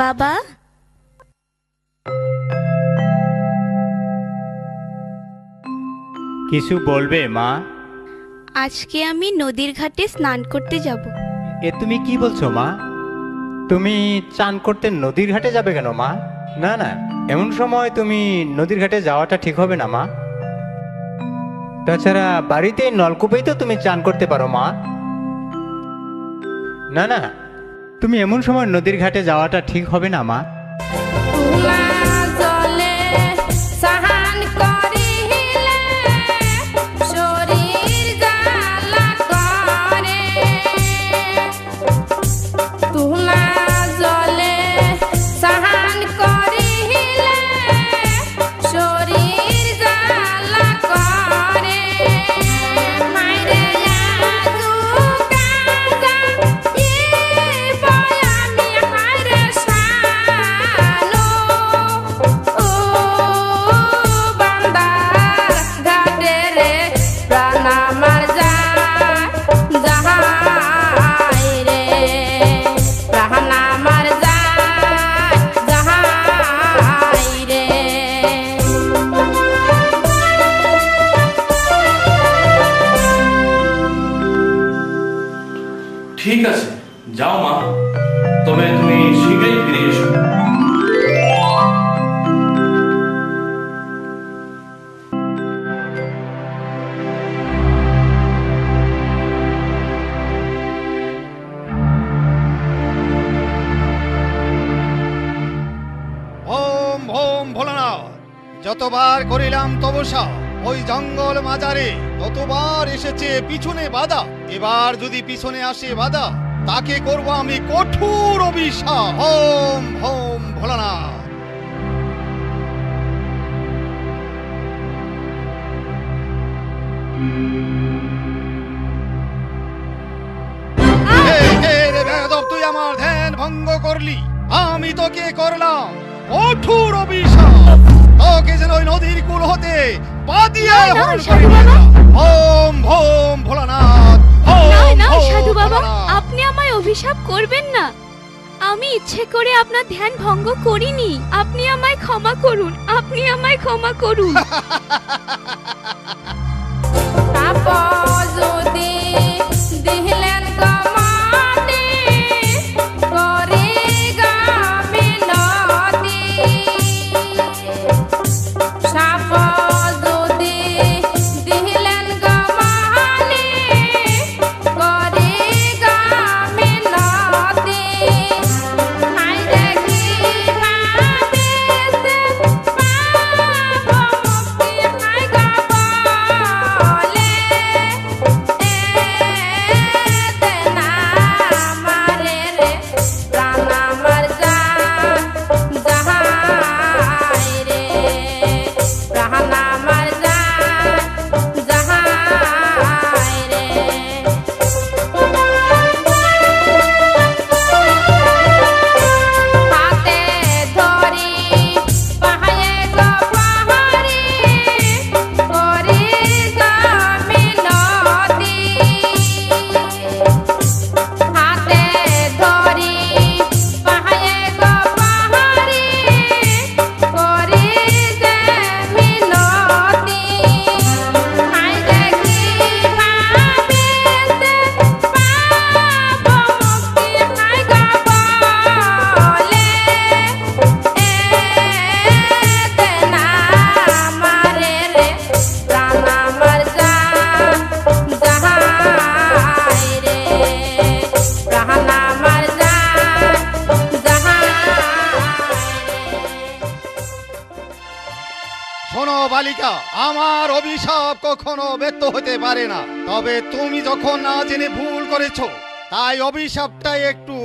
বাবা, কিছু বলবে মা? আজকে আমি নদীর ঘাটে স্নান করতে যাব। এ তুমি কি বলছো মা? তুমি চান করতে নদীর ঘাটে যাবে কেন মা? না না, এমন সময় তুমি নদীর ঘাটে যাওয়াটা ঠিক হবে না মা। তাছাড়া বাড়িতে নলকূপেই তো তুমি চান করতে পারো মা। না না, তুমি এমন সময় নদীর ঘাটে যাওয়াটা ঠিক হবে না মা। ঠিক আছে, যাও মা, তবে তুমি শীঘ্রই ফিরে এসো। ওম ওম ভোলানাথ, যতবার করিলাম তপস্যা ওই জঙ্গল মাজারে, ততবার এসেছে পিছনে বাধা। এবার যদি পিছনে আসে বাধা, তাকে করব আমি কঠোর অভিশাপ। ওম ওম ভোলানাথ। তুই আমার ধ্যান ভঙ্গ করলি, আমি তোকে করলাম কঠোর অভিশাপ। তোকে যেন ওই নদীর কূল হতে পাদিয়ে হরণ করে নিয়ে যা। ওম ওম ভোলানাথ। না সাধু বাবা, আপনি আমায় অভিশাপ করবেন না। আমি ইচ্ছে করে আপনার ধ্যান ভঙ্গ করিনি। আপনি আমায় ক্ষমা করুন, আপনি আমায় ক্ষমা করুন। বালিকা, আমার অভিশাপ কখনো ব্যর্থ হতে পারে না। তবে তুমি যখন না জেনে ভুল করেছো, তাই অভিশাপটা একটু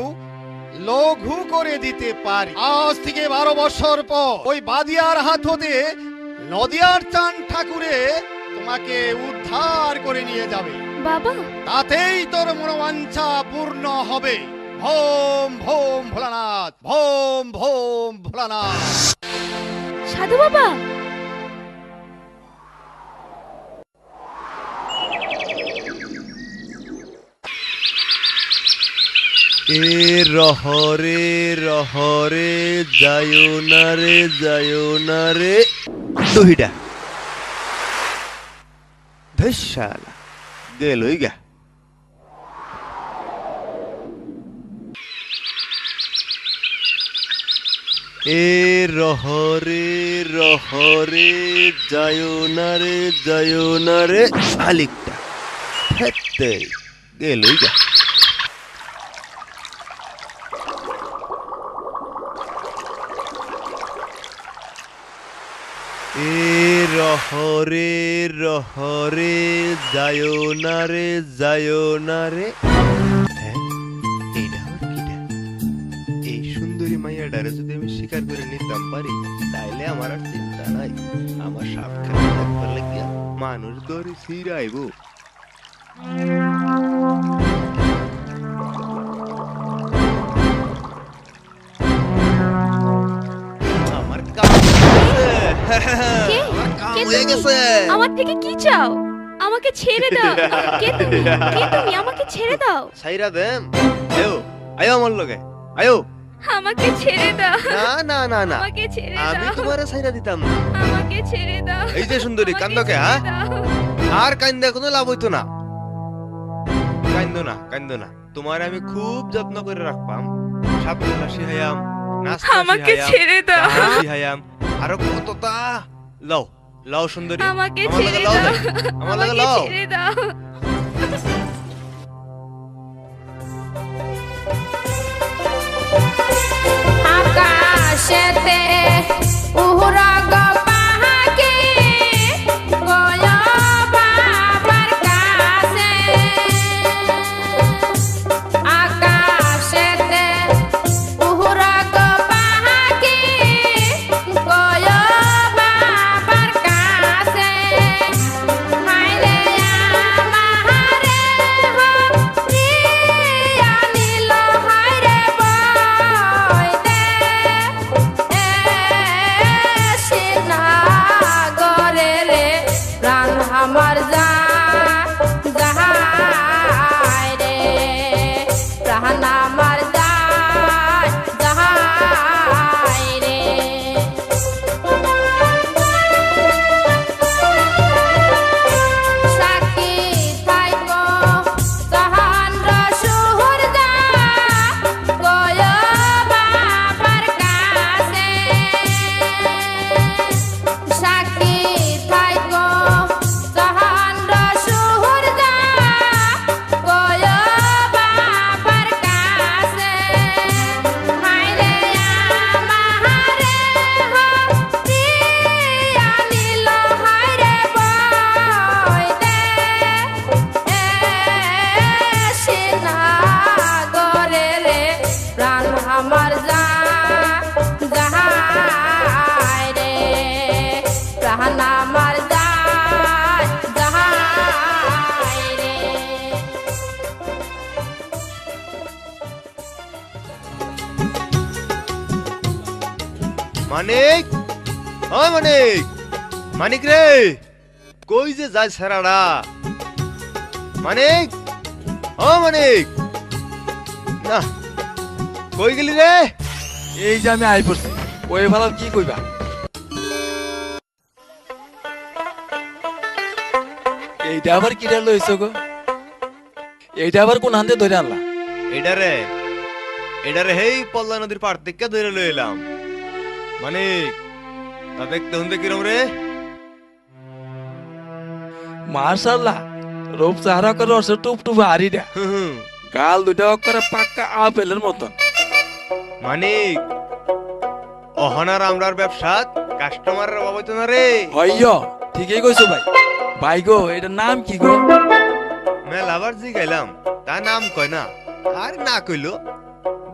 লঘু করে দিতে পারি। আজ থেকে 12 বছর পর ওই বাদিয়ার হাত হতে নদিয়ার চান ঠাকুরে তোমাকে উদ্ধার করে নিয়ে যাবে বাবা। তাতেই তোর মনোবাঞ্ছা পূর্ণ হবে। Vom vom Bholanath, vom vom Bholanath. সাধু বাবা, এ রহরে রহরে যায়ো না রে দহিটা ধসালা গেলই গা এ রহরে রহরে যায়ো না রে আলিকটা হেতে গেলই গা এ রহরে রহরে যায়ো না রে হ্যাঁ এইটা আবার কিটা এই সুন্দরী মাইয়াডারে যদি আমি শিকার করে নিতাম পারি তাইলে আমার আর চিন্তা নাই আমার সাপ খেলা থাকবার লাগিয়া মানুষ ধরে ছিড়াইব আমার কাম কে? আমার কাম কে হয়ে তুমি? গেছে আমার থেকে কি চাও? আমাকে ছেড়ে দাও। কে তুমি? আমাকে ছেড়ে দাও। সাইরা দেম আয়ো আয়ো আমার লগে আয়ো আমাকে ছেড়ে দাও। না আমাকে ছেড়ে আমি দাও। তোমারে সাইরা দিতাম না আমাকে ছেড়ে দাও। এই যে সুন্দরী আমাকে কান্দকে ছেড়ে হ্যাঁ দাও। আর কান্দা কোনো লাভ হইতো না কান্দো না তোমার আমি খুব যত্ন করে রাখবাম সাবধানে শিহায়াম নাস্তা আমাকে শিহায়াম ছেড়ে দাও। গান শিহায়াম আরো কতটা লও লও সুন্দরী আমাকে আমার লগে ছেড়ে লও দাও। রে, আমার লগে আমাকে লও ছেড়ে দাও। আকাশেতে উড়াগ পাহাকে গয় বাবার কাছে আকাশেতে উড়াগ পাহাকে গয় বাবার কাছে হাইরে আমারে হরিয়া নীল হাইরে বয় দে সিনাগরে রে প্রাণ আমার যাহাই রে প্রাণ আমার যাহাই রে সাকি থাইকো তহান্র সুহরদা গয় বাবার কাছে সাকি থাইকো তহান্র সুহরদা গয় বাবার কাছে হাইরে আমারে হরিয়া নীল হাইরে বয় দে সিনাগরে রে প্রাণ আমার যাহাই রে প্রাণ আমার যাহাই রে মানিক ও মানিক রে কই যে যায় সারাডা মানিক ও মানিক না কই গেলি রে এই যে আমি আই পড়ছি ওই ভালো কি কইবা এইটা আবার কিটা লইছ গো এইটা আবার কোন হাতে ধরে আনলা এডারে হেই পল্লা নদীর পাড় থেকে ধরে লই এলাম মানিক তা দেখতে হতে কিরম রে মাশাআল্লাহ রূপ চেহারা করে রসে টুপ টুপ হারিটা গাল দুটা করে পাক্কা আপেলের মতন মানিক অহনার আমরার ব্যবসাত কাস্টমারের অভাব হইতো না রে হইয় ঠিকই কইছো ভাই ভাই গো এটার নাম কি গো মেলাবার জি গাইলাম তা নাম কয় না আর না কইলো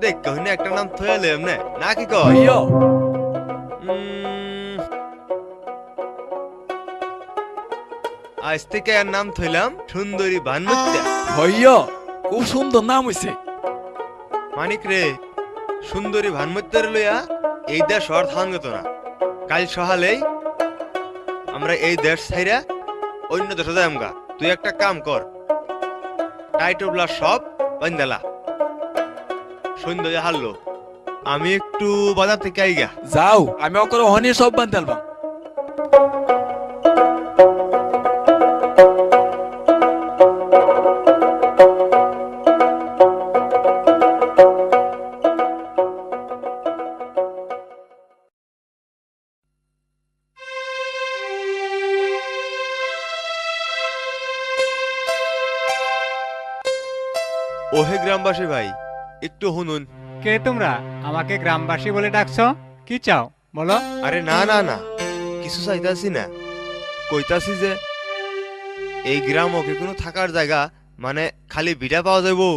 দেখ কহিনে একটা নাম থয়ালে এমনে না কি কয় হইয় আজ থেকে আর নাম থইলাম সুন্দরী ভানুত্যা হইয় খুব সুন্দর নাম হইছে মানিক রে সুন্দরী ভানুত্যের লইয়া এই দেশ আর থাঙ্গত না কাল সহালেই আমরা এই দেশ ছাইরা অন্য দেশে যাই আমগা তুই একটা কাম কর টাইটোবলা সব বান্দালা সন্ধ্যা হারলো, আমি একটু বাজার থেকে আইগা। যাও, আমি অকর হনি সব বানতে আলবাম। ওহে গ্রামবাসী ভাই, একটু শুনুন। কে তোমরা আমাকে গ্রামবাসী বলে ডাকছো? কি চাও বলো? আরে না না না, কিছু চাইতাছি না, কইতাছি যে এই গ্রাম ওকে কোনো থাকার জায়গা, মানে খালি ভিটা পাওয়া যাবো?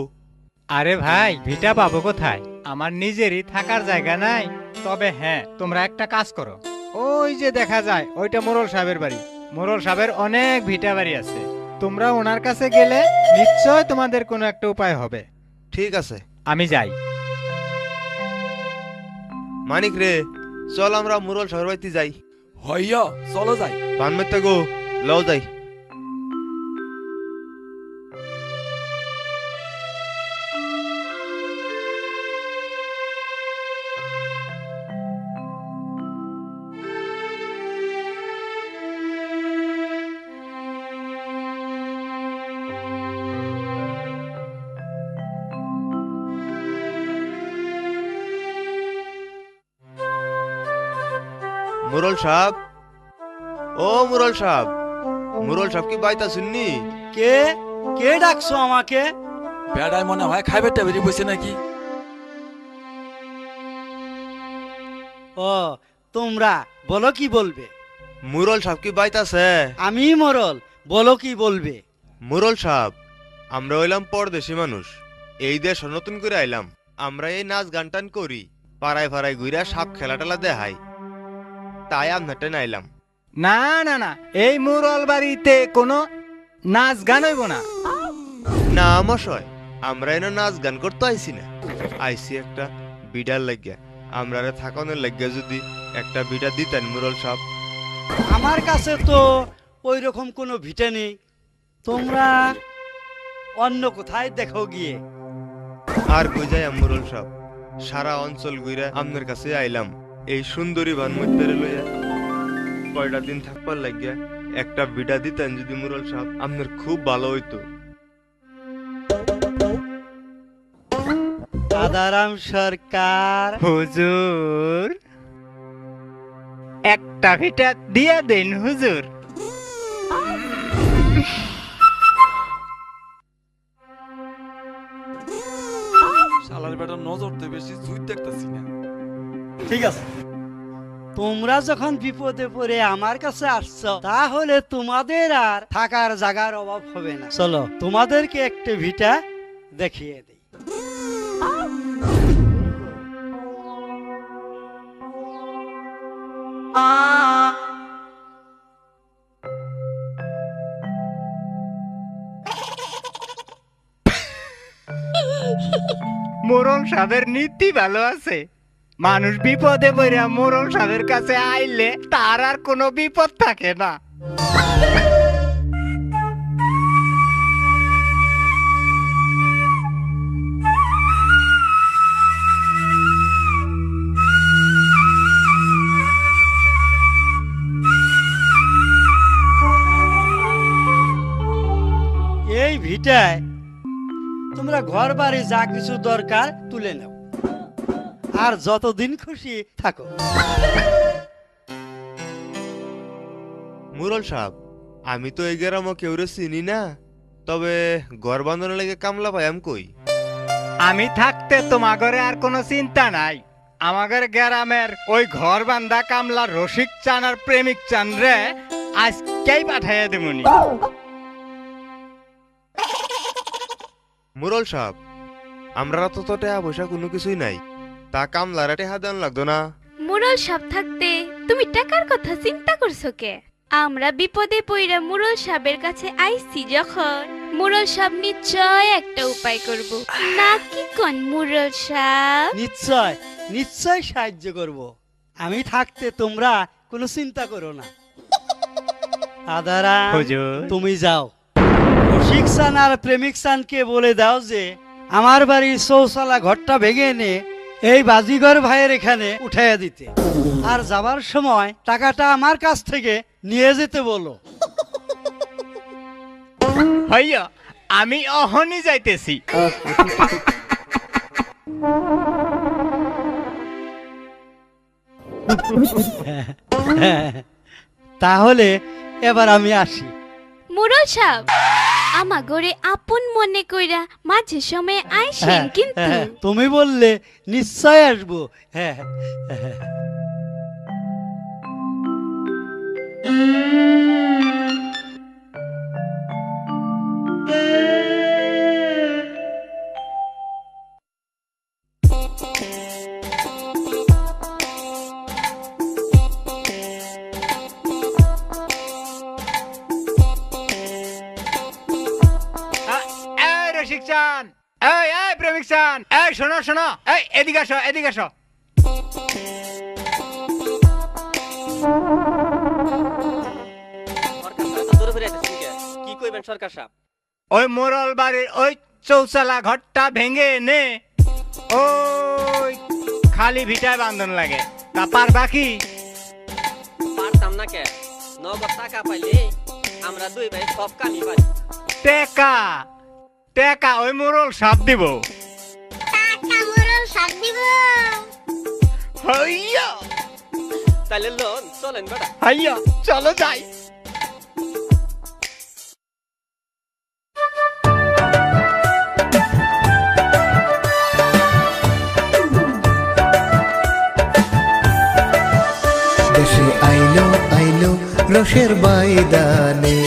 আরে ভাই, ভিটা পাবো কোথায়? আমার নিজেরই থাকার জায়গা নাই। তবে হ্যাঁ, তোমরা একটা কাজ করো, ওই যে দেখা যায় ওইটা মোরল সাহেবের বাড়ি। মোরল সাহেবের অনেক ভিটা বাড়ি আছে, তোমরা ওনার কাছে গেলে নিশ্চয় তোমাদের কোনো একটা উপায় হবে। ঠিক আছে, আমি যাই। মানিক রে, চল আমরা মুরল শহর বাড়িতে যাই। হইয়া চলো যাই। বানমেতে গো, লও যাই। মুরল সাহেব, ও মুরল সাহেব, মুরল সাহেব কি বাইতা শুননি? কে কে ডাকছো আমাকে? বেড়ায় মনে হয় খাইবে টেবিলি বসে নাকি। ও তোমরা বলো কি বলবে? মুরল সাহেব কি বাইতাছে? আমি মরল, বলো কি বলবে? মুরল সাহেব, আমরা হইলাম পরদেশি মানুষ, এই দেশ নতুন করে আইলাম। আমরা এই নাচ গান টান করি, পাড়ায় পাড়ায় ঘুরা সাপ খেলা টেলা দেখাই, তাই আপনারটা নাইলাম। না না না, এই মোরল বাড়িতে কোনো নাচ গান হইব না। না মশাই, আমরা এনে নাচ গান করতে আইছি না, আইছি একটা বিডার লাগিয়া। আমরা থাকানোর লাগিয়া যদি একটা বিডা দিতেন মুরল সাহেব। আমার কাছে তো ওই রকম কোনো ভিটে নেই, তোমরা অন্য কোথায় দেখো গিয়ে। আর কই যাই মুরল সাহেব, সারা অঞ্চল ঘুরে আপনার কাছে আইলাম এই সুন্দরী ভান মধ্যে লইয়া। কয়টা দিন থাকবার লাগিয়া একটা বিডা দিতেন যদি মুরল সাহেব, আপনার খুব ভালো হইতো। আদারাম সরকার, হুজুর, একটা ভিটা দিয়ে দেন হুজুর। শালার বেটা নজর তো বেশি জুই দেখতাছি না। ঠিক আছে, তোমরা যখন বিপদে পড়ে আমার কাছে আসছো, তাহলে তোমাদের আর থাকার জায়গার অভাব হবে না। চলো তোমাদেরকে একটা ভিটা দেখিয়ে দিই। মোরল সাহেবের নীতি ভালো আছে, মানুষ বিপদে পড়া মোরল সাহেবের কাছে আইলে তার আর কোনো বিপদ থাকে না। এই ভিটায় তোমরা ঘর বাড়ি যা কিছু দরকার তুলে নাও, আর যতদিন খুশি থাকো। মুরল সাহেব, আমি তো এই গ্রামে কেউ চিনি না, তবে ঘর বাঁধানোর লাগে কামলা পাইম কই? আমি থাকতে তোমার ঘরে আর কোনো চিন্তা নাই। আমাদের গ্রামের ওই ঘর বান্ধা কামলা রসিক চান আর প্রেমিক চান রে আজকেই পাঠাইয়া দেবনি। মুরল সাহেব, আমরা তো টাকা পয়সা কোনো কিছুই নাই, তা কামলারা টেহা দেন লাগতো না? মুরল সাহেব থাকতে তুমি টাকার কথা চিন্তা করছো কে? আমরা বিপদে পইরা মুরল সাহেবের কাছে আইছি যখন, মুরল সাহেব নিশ্চয় একটা উপায় করব, নাকি কোন মুরল সাহেব? নিশ্চয় নিশ্চয় সাহায্য করব। আমি থাকতে তোমরা কোনো চিন্তা করো না। আদারা, হুজুর, তুমি যাও রসিক চান আর প্রেমিক চানকে বলে দাও যে আমার বাড়ির চৌচালা ঘরটা ভেঙে এনে এই বাজিগর ভাইয়ের এখানে উঠাইয়া দিতে, আর যাবার সময় টাকাটা আমার কাছ থেকে নিয়ে যেতে বলো। ভাইয়া আমি অহনি যাইতেছি। তাহলে এবার আমি আসি। মুরল সাহেব, আমা গরে আপন মনে কইরা মাঝে সময়ে আইসেন কিন্তু। তুমি বললে নিশ্চয় আসবো। হ্যাঁ। এই রসিক চান, এই প্রেমিক চান, এই শোনো শোনো, এই এদিকে আসো, এদিকে আসো। কি কইবেন সরকার সাহেব? ওই মোরল বাড়ির ওই চৌচালা ঘরটা ভেঙে নে, ওই খালি ভিটায় বান্ধন লাগে, তা পারবা কি? পারতাম না কে, নগদ টাকা পাইলে আমরা দুই ভাই সব কামই পারি। টেকা টেকা ওই মোরল সাপ দিব। হইয়া তাইলে লোন চলেন বেটা। হইয়া চলো যাই। দেশে আইলো আইলো রসের বাইদানে,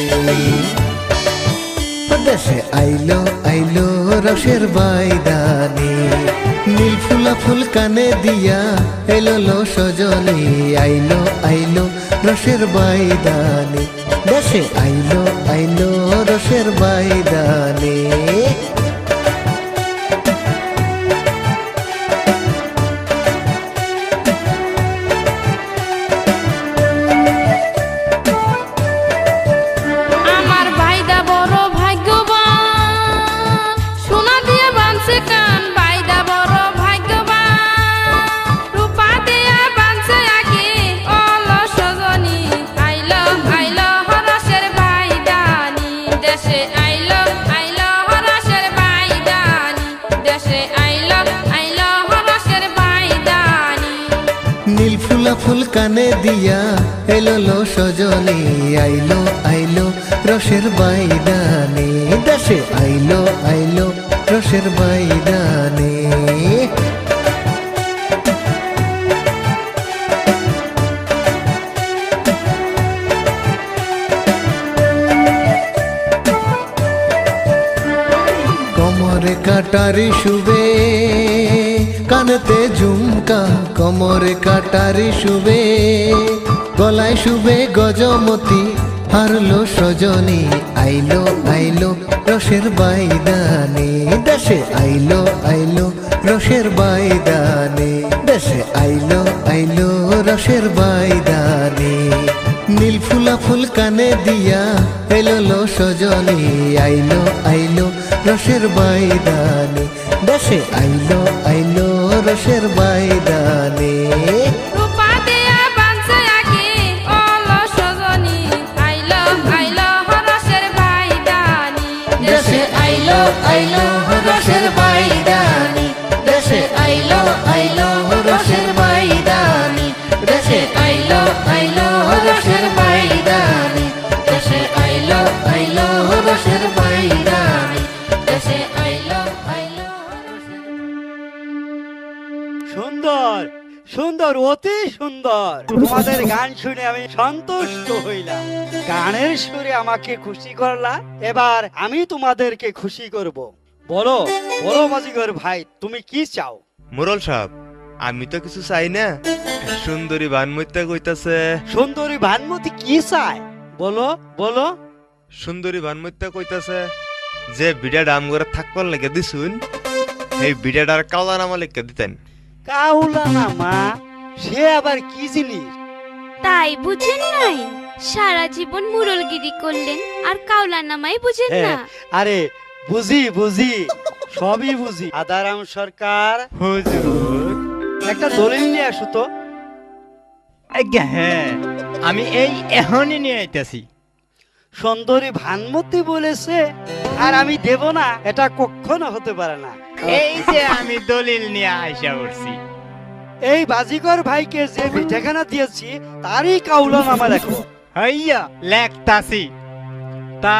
দেশে আইলো আইলো রসের বাইদানে, নীল ফুলা ফুল কানে দিয়া এলো লো সজনী, আইলো আইলো রসের বাইদানে, দেশে আইলো আইলো রসের বাইদানে। আমার ভাইদা বড় ভাগ্যবান, সোনা দিয়ে বানছে কান, ভাইদা বড় ভাগ্যবান, রূপা দিয়ে বানছে আগে অলস সজনী, আইলো আইলো হরসের ভাইদানি, দেশে আইলো আইলো হরসের ভাইদানি, দেশে আইলো আইলো হরসের ভাইদানি। নীল ফুলা ফুল কানে দিয়া এলো লো সজনী, আইলো আইলো রসের বাইদানে, দেশে আইলো আইলো রসের বাইদানে। কমরে কাটারি শুবে কানেতে ঝুমকা, কমরে কাটারি শুবে গলায় শুবে গজমতি, হারলো সজনী, আইলো আইলো রসের বাইদানে, দেশে আইলো আইলো রসের বাইদানে, দেশে আইলো আইলো রসের বাইদানে। নীল ফুলা ফুল কানে দিয়া এলো লো সজনী, আইলো আইলো রসের বাইদানে, দেশে আইলো আইলো রসের বাইদানে। রূপা দিয়া বানছে আগে অলস সজনী, আইলো আইলো হরসের ভাইদানি, দেশে আইলো আইলো রসের বাইদানি, দেশে আইলো আইলো রসের বাইদানি, দেশে আইলো আইলো রসের বাইদানি, দেশে আইলো আইলো রসের বাইদানি, দেশে আইলো আইলো। সুন্দর সুন্দর, অতি সুন্দর। তোমাদের গান শুনে আমি সন্তুষ্ট হইলাম, গানের সুরে আমাকে খুশি করলা, এবার আমি তোমাদেরকে খুশি করব। বলো বলো বাজিগর ভাই, তুমি কি চাও? মোরল সাহেব আমি তো কিছু চাই না, সুন্দরী বানমত্যা কইতাছে। সুন্দরী ভানুমতি কি চায় বলো বলো। সুন্দরী বানমত্যা কইতাছে যে বিড়া ডাম করে থাকবার লেগে দিছুন, এই বিড়াটার কালা নামা লেগে দিতেন। কাউলা না মা, সে আবার কি জিনিস? তাই বুঝেন নাই? সারা জীবন মুরলগিরি করলেন আর কাউলা নামাই বুঝেন না? আরে বুঝি বুঝি, সবই বুঝি। আদারাম সরকার, হুজুর। একটা দলিল নিয়ে আসো তো। আজ্ঞা হ্যাঁ, আমি এই এখনই নিয়ে আইতাছি। সুন্দরী ভানমতি বলেছে আর আমি দেব না, এটা কখনো হতে পারে না। এই যে আমি দলিল নিয়ে আইসা উঠছি। এই বাজিকর ভাইকে যে ভিটাখানা দিয়েছি তারই কাউলা নামা লেখো। হইয়া লেখতাছি। তা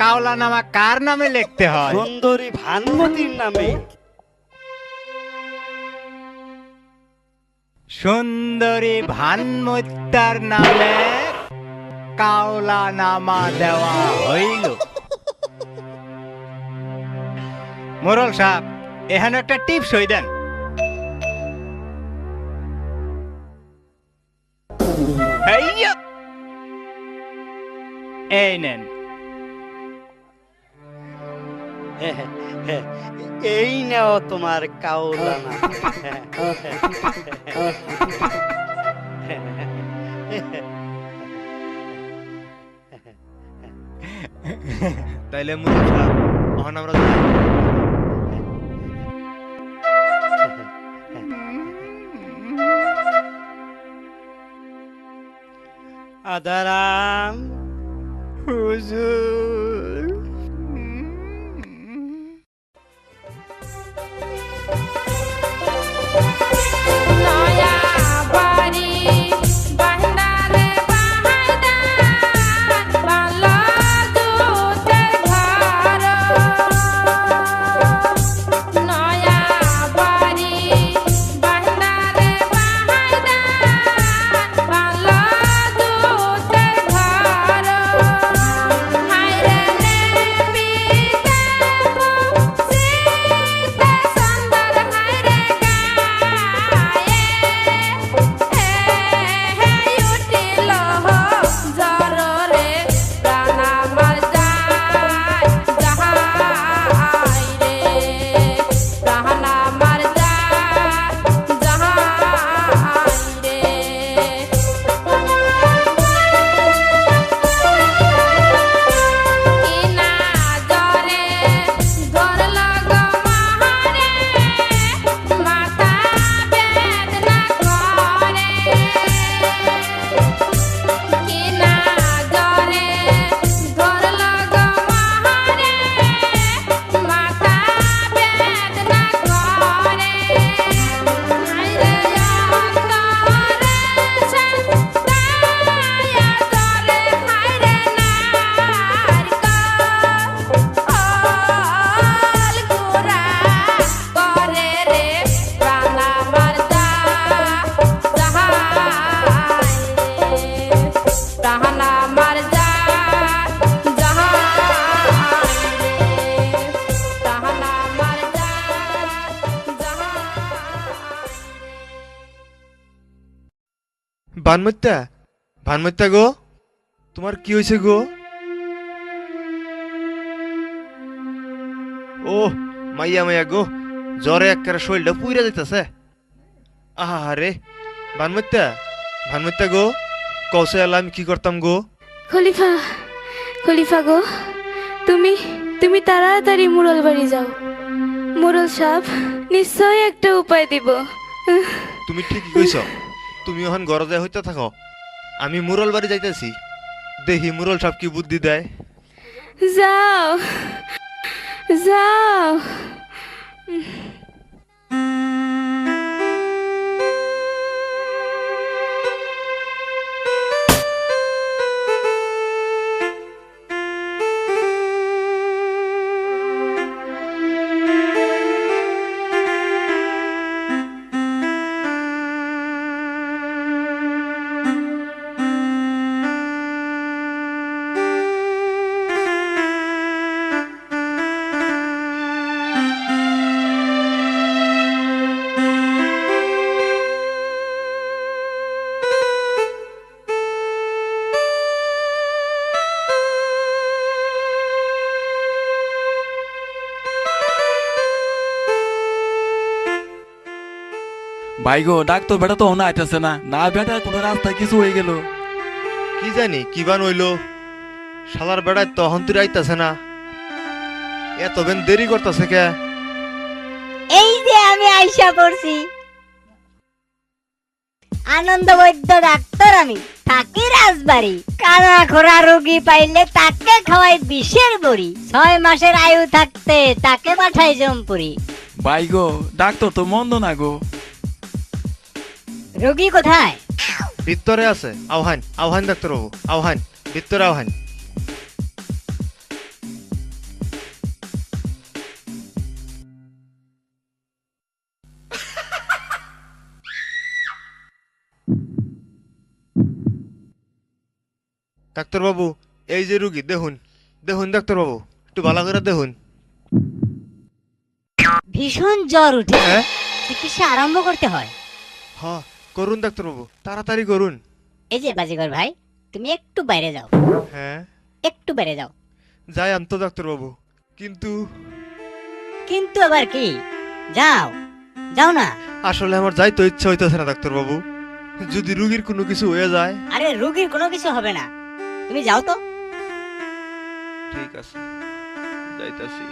কাওলা নামা কার নামে লিখতে হয়? সুন্দরী ভানমতির নামে। সুন্দরী ভানমত্যার নামে কাওলা নামা দেওয়া হইল। মোরল সাহেব, এখানে একটা টিপস হই দেন। হইয়া। এই নেন। এই নাও তোমার কাউলা নাম। তাইলে মুরল সাহেব এখন আমরা যাই। আদারাম হুজুর। নয়া বাড়ি বান্দারে বাহাইদা বাংলা দূতের ঘর নয়া বাড়ি বান্দারে বাহাইদা বাংলা দূতের ঘর হায়রে নেবি দেবো সীতা সুন্দর হায়রে ভানমত্যা, ভানমত্যা গো, তোমার কি হয়েছে গো? ও মাইয়া মাইয়া গো, জ্বরে একেবারে শরীরটা পুইরা দিতেছে। আহারে ভানমত্যা, ভানমত্যা গো, কৌশে এলাম কি করতাম গো? খলিফা, খলিফা গো, তুমি তুমি তাড়াতাড়ি মুরল বাড়ি যাও। মুরল সাহেব নিশ্চয় একটা উপায় দিব। তুমি ঠিকই কইছ, তুমি এখন গরজে হইতে থাকো, আমি মুরল বাড়ি যাইতেছি, দেখি মুরল সব কি বুদ্ধি দেয়। যাও যাও। ভাই গো, ডাক্তার বেটা তো আইতেছে না, না বেটা কোনো রাস্তায় কিছু হয়ে গেল। কি জানি কিবান হইলো, শালার বেড়ায় তখন তুই আইতাছে না, এত বেন দেরি করতেছে কে? এই যে আমি আইসা পড়ছি। আনন্দ বৈদ্য ডাক্তার আমি, থাকি রাজবাড়ি। কানা খোরা রোগী পাইলে তাকে খাওয়াই বিষের বড়ি। 6 মাসের আয়ু থাকতে তাকে পাঠাই জমপুরি। ভাই গো, ডাক্তার তো মন্দ না গো। রোগী কোথায়? ভিতরে আছে। আহ্বান আহ্বান ডাক্তারবাবু, আহ্বান, ভিতরে আহ্বান। ডাক্তারবাবু, এই যে রুগী, দেখুন দেখুন ডাক্তারবাবু, একটু ভালো করে দেখুন। ভীষণ জ্বর উঠে, হ্যাঁ চিকিৎসা আরম্ভ করতে হয়। হ্যাঁ করুন ডাক্তারবাবু, তাড়াতাড়ি করুন। এই যে বাজিগর ভাই, তুমি একটু বাইরে যাও। হ্যাঁ একটু বাইরে যাও। যাই আনতো ডাক্তারবাবু, কিন্তু কিন্তু আবার কি? যাও যাও না। আসলে আমার যাইতে ইচ্ছা হইতেছে না ডাক্তারবাবু, যদি রুগীর কোনো কিছু হয়ে যায়। আরে রোগীর কোনো কিছু হবে না, তুমি যাও তো। ঠিক আছে, যাইতাছি।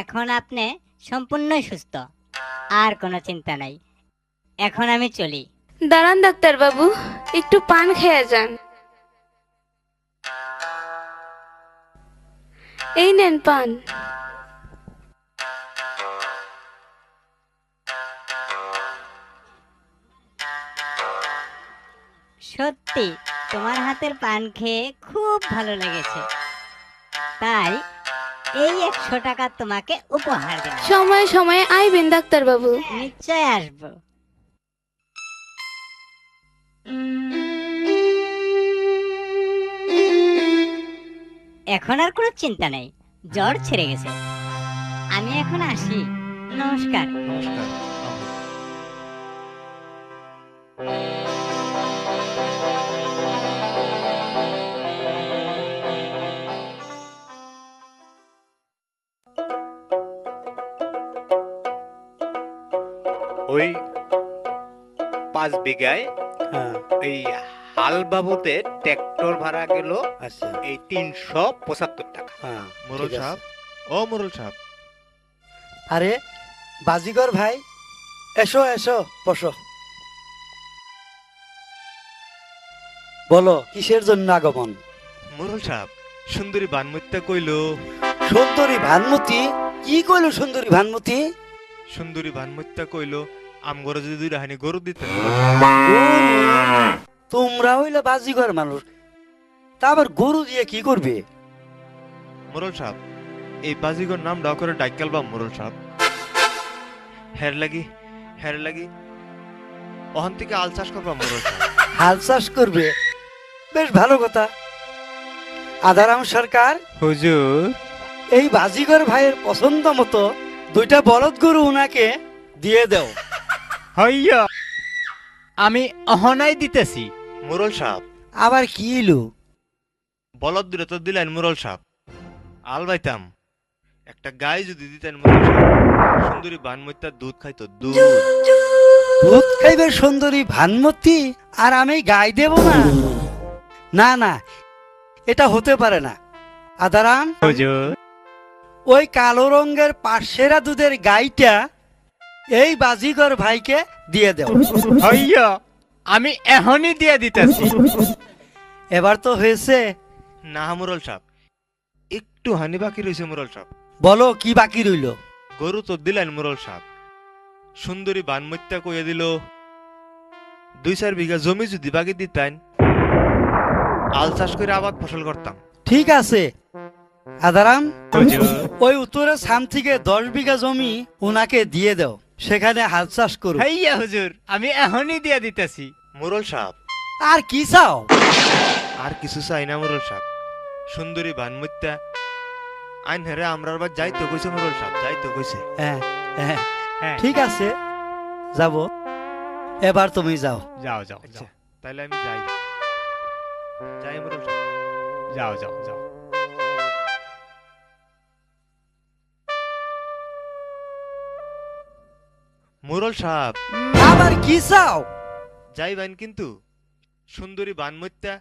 এখন আপনি সম্পূর্ণ সুস্থ, আর কোনো চিন্তা নাই। এখন আমি চলি। দাঁড়ান ডাক্তার বাবু, একটু পান খেয়ে যান। এই নেন পান। সত্যি তোমার হাতের পান খেয়ে খুব ভালো লেগেছে, তাই এই 100 টাকা তোমাকে উপহার দিলাম। সময়ে সময়ে আইবেন ডাক্তার বাবু। নিশ্চয় আসবো। এখন আর কোনো চিন্তা নেই, জ্বর ছেড়ে গেছে। আমি এখন আসি, নমস্কার। নমস্কার। ওই 5 বিঘায় এই হাল বাবুতে ট্র্যাক্টর ভাড়া গেল এই 375 টাকা। মোরল সাহেব, ও মোরল সাহেব। আরে বাজিগর ভাই, এসো এসো, বসো। বলো, কিসের জন্য আগমন? মোরল সাহেব, সুন্দরী বানমত্যা কইল। সুন্দরী ভানমতি? কি কইল সুন্দরী ভানমতি? সুন্দরী বানমত্যা কইল আমগরে যদি 2 রাহানি গরু দিতেন। তোমরা হইলে বাজিগর মানুষ, তা আবার গরু দিয়ে কি করবে? মোরল সাহেব, এই বাজিগর নাম ডাক করে ডাইকাল বা মোরল সাহেব। হের লাগি ওখান থেকে আল চাষ করবা মোরল সাহেব। হাল চাষ করবে? বেশ ভালো কথা। আদারাম সরকার, হুজুর, এই বাজিগর ভাইয়ের পছন্দ মতো 2টা বলদ গরু উনাকে দিয়ে দাও। হইয়া আমি অহনাই দিতেছি। মোরল সাহেব, আবার কি ইলু? বলদ দূরে তো দিলেন মোরল সাহেব, আল বাইতাম একটা গাই যদি দিতেন মোরল সাহেব, সুন্দরী বানমত্যা দুধ খাইতো। দুধ দুধ খাইবে সুন্দরী ভানমতি, আর আমি গাই দেব না? না না, এটা হতে পারে না। আদারাম, হুজুর, ওই কালো রঙের পাশেরা দুধের গাইটা এই বাজিগর ভাইকে দিয়ে দাও। হইয়া আমি এখনই দিয়ে দিতেছি। এবার তো হয়েছে। না মোরল সাহেব, একটু হানি বাকি রয়েছে মোরল সাহেব। বলো, কি বাকি রইল? গরু তো দিলেন মোরল সাহেব, সুন্দরী বানমত্যা কইয়া দিল 2-4 বিঘা জমি যদি বাকি দিতেন আল চাষ করে আবাদ ফসল করতাম। ঠিক আছে আদারাম, হুজুর। ওই উত্তরে সাম থেকে 10 বিঘা জমি ওনাকে দিয়ে দাও, সেখানে হাল চাষ করো। হাইয়া হুজুর, আমি এখনই দিয়ে দিতেছি। মোরল সাহেব, আর কি চাও? আর কিছু চাই না মোরল সাহেব। সুন্দরী ভানমত্যা আইন হেরে আমরার বাদ যাইতো কইছে মোরল সাহেব, যাইতো কইছে। হ্যাঁ হ্যাঁ হ্যাঁ, ঠিক আছে, যাব। এবার তুমি যাও। যাও যাও আচ্ছা যাও তাইলে আমি যাই, যাই মোরল সাহেব। যাও যাও যাও। মোরল সাহেব, আবার কি চাও? যাইবেন কিন্তু সুন্দরী ভানমত্যা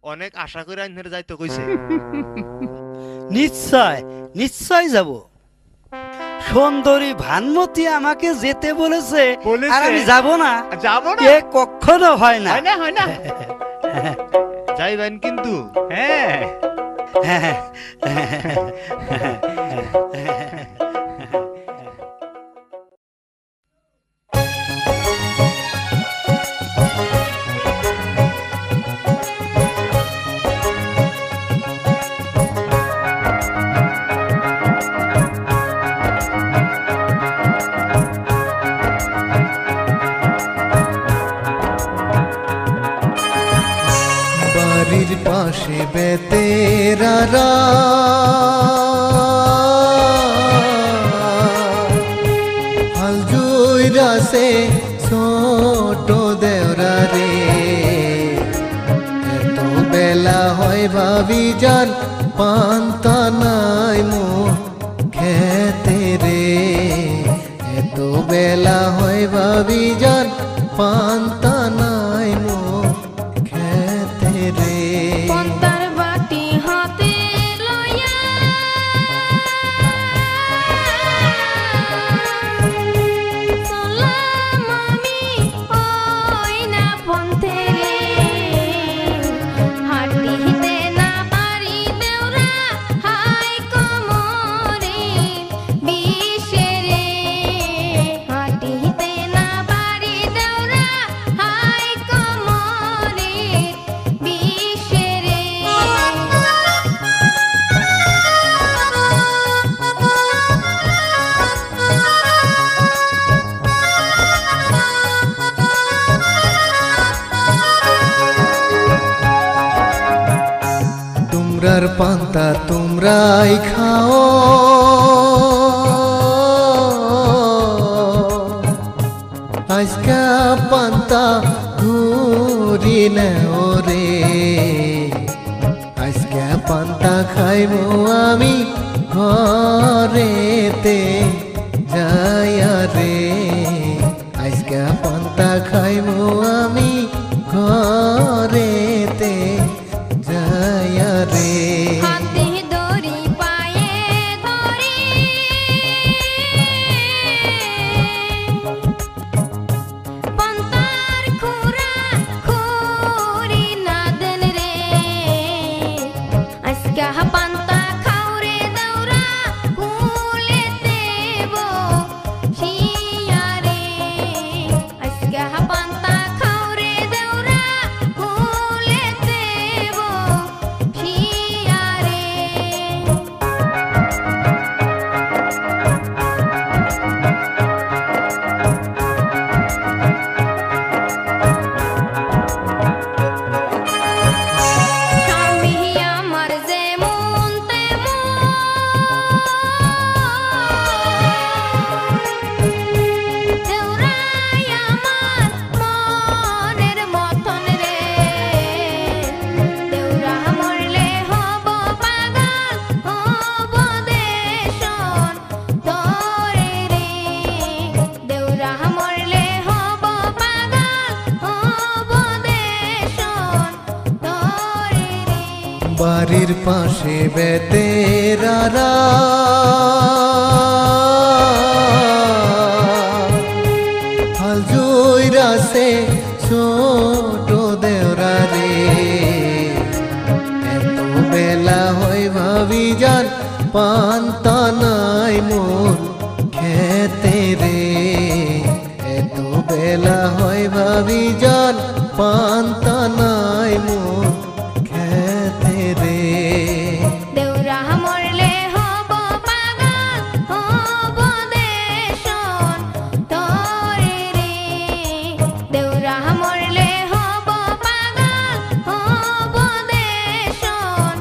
অনেক আশা করে আইন হেরে যাইতো কইছে। নিশ্চয় নিশ্চয় যাব। সুন্দরী ভানমতি আমাকে যেতে বলেছে, বলেছে? আর আমি যাব না? যাবো না? এ কখনো হয় না। হয় না, হয় না। যাইবেন কিন্তু। হ্যাঁ। বাড়ির পাশে বেতেরারা হাল জুইরাছে ছোট দেওরা রে, এত বেলা হয় ভাবি যান পান্তা নাই মোর খেতে রে, এত বেলা হয় ভাবি যান পান্তা নাই মোর খেতে রে। পন্তার বাটি হাতে লইয়া চললাম আমি ওই না পন্থে রে, হাঁটিতে না পারি দেওরা হাই কোমরে বিষে রে, হাঁটিতে না পারি দেওরা হাই কোমরে বিষে রে। তোমরার পান্তা তোমরাই খাও, আজকা পান্তা ঘুরি নেও রে, আজকা পান্তা খাইব আমি ঘরেতে যাইয়া রে, আজকা পান্তা খাইব আমি ঘরেতে যাইয়া রে। হাতে দড়ি পায়ে ধরি পন্তার খুরা খুরি না দেন রে, আজকা পান্তা খাওরে দৌরা ভুলে দেব শিয়া রে, আজকা পান্তা খাওরে দৌরা ভুলে দেব শিয়া রে। স্বামী আমার যেমন তেমন, দেওরাই আমার মনের মতন রে, দেওরা মরলে হব পাগল হব দেশন তোরে রে, দেওরা মরলে হব পাগল হব দেশন তোরে রে। বাড়ির পাশে বেতেরারা হাল জুইরাছে ছোট দেওরা রে, এত বেলা হয় ভাবি যান পান্তা নাই মোর খেতে রে, এত বেলা হয় ভাবি যান পান্তা নাই মোর মরলে হব পাগল হব দেশন তোরে রে দেউরা মরলে হব পাগল হব দেশন